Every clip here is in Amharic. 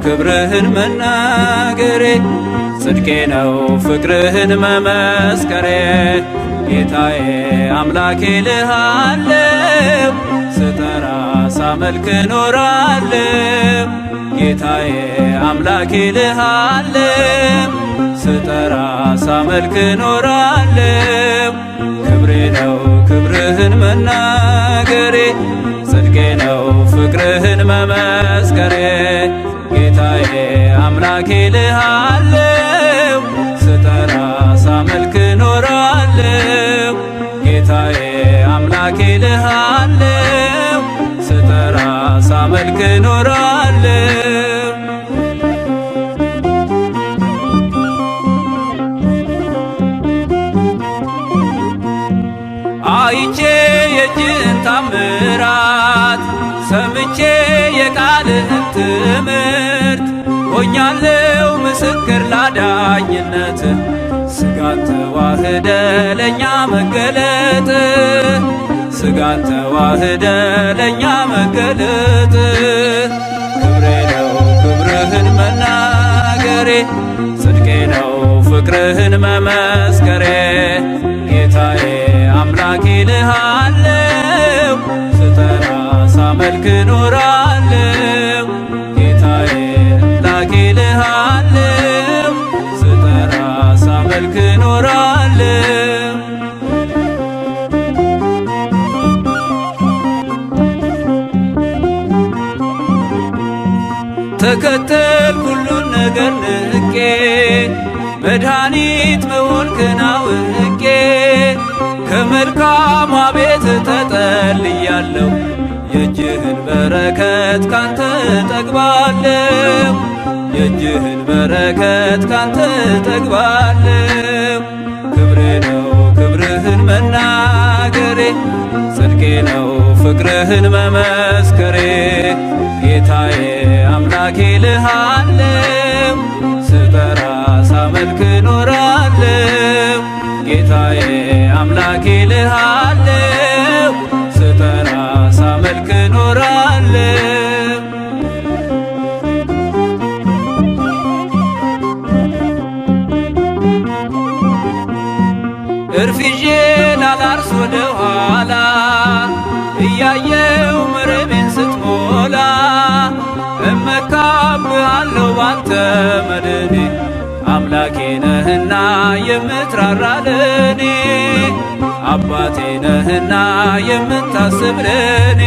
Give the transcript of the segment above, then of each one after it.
ክብርህን መናገሬ ጽድቄ ነው ፍቅርህን መመስከሬ ጌታዬ አምላኬ ልሃለው ስጠራ ሳመልክ ኖራለው ጌታዬ አምላኬ ልሃለው ስጠራ ሳመልክ ኖራለው ክብሬ ነው ክብርህን መናገሬ ጽድቄ ነው ፍቅርህን መመስከሬ ጌታዬ አምላኬ ልሃለው ስጠራ ሳመልክ ኖራለው ጌታዬ አምላኬ ልሃለው ስጠራ ሳመልክ ኖራለው አይቼ የእጅህን ታምራት ሰምቼ የቃልህን ትምህርት ሆኛለው ምስክር ላዳኝነት ሥጋን ተዋህደ ለእኛ መገለጥ ሥጋን ተዋህደ ለእኛ መገለጥ ክብሬ ነው ክብርህን መናገሬ ጽድቄ ነው ፍቅርህን መመስከሬ ጌታዬ አምላኬ ልሃለው ስጠራ ሳመልክ ኖራለው ጌታዬ አምላኬ ልሃለው ስጠራ ሳመልክ ኖራለው ተከተልኩ ሁሉን ነገር ንቄ መድኃኒት መሆንክን አውቄ ከመልካሟ ቤት ተጠልያለሁ የእጅህን በረከት ካንተ ጠግባለሁ የእጅህን በረከት ካንተ ጠግባለሁ ክብሬ ነው ክብርህን መናገሬ ጽድቄ ነው ፍቅርህን መመስከሬ ጌታዬ አምላኬ ልሃለው ስጠራ ሳመልክ ኖራለው ጌታዬ አምላኬ ልሃለው ስጠራ ሳመልክ ኖራለው እርፍዤ ላላርስ ወደ ኋላ እያየው መረቤን ስትሞላ እመካብሃለሁ ባንተ መድኔ አምላኬ ነህና የምትራራ ለኔ አባቴ ነህና የምታስብ ለኔ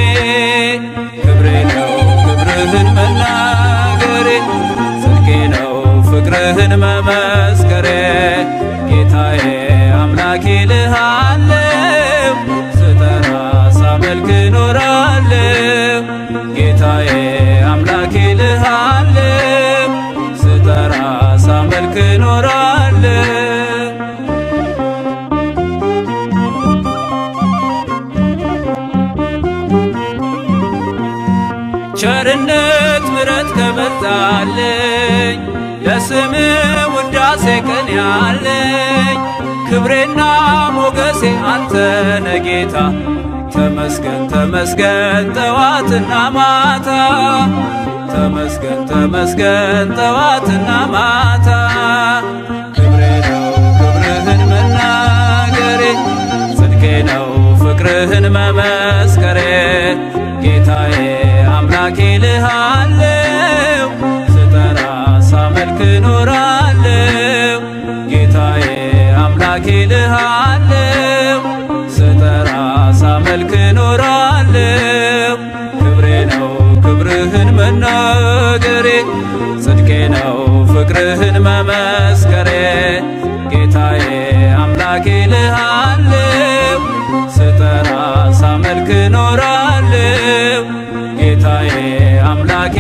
ክብሬ ነው ክብርህን መናገሬ ጽድቄ ነው ፍቅርህን መመስከሬ ጌታዬ አምላኬ ልሃለው ስጠራ ሳመልክ ኖራለው ጌታዬ አምላኬ ልሃለው ስጠራ ሳመልክ ኖራለው ቸርነት ምሕረት ከበዛልኝ ለስም ውዳሴ ቀን ያለኝ ክብሬና ሞገሴ አንተ ነህ ጌታ ተመስገን ተመስገን ጠዋትና ማታ ተመስገን ተመስገን ጠዋትና ማታ ክብሬ ነው ክብርህን መናገሬ ጽድቄ ነው ፍቅርህን መመስከሬ ጌታዬ አምላኬ ልሃለው ስጠራ ሳመልክ ኖራለው ጌታዬ አምላኬ ልሃለው ስጠራ ሳመልክ ኖራለው ክብሬ ነው ክብርህን መናገሬ ጽድቄ ነው ፍቅርህን መመስከሬ ጌታዬ አምላኬ ልሃለው ስጠራ ሳመልክ ኖራለው ጌታዬ አምላኬ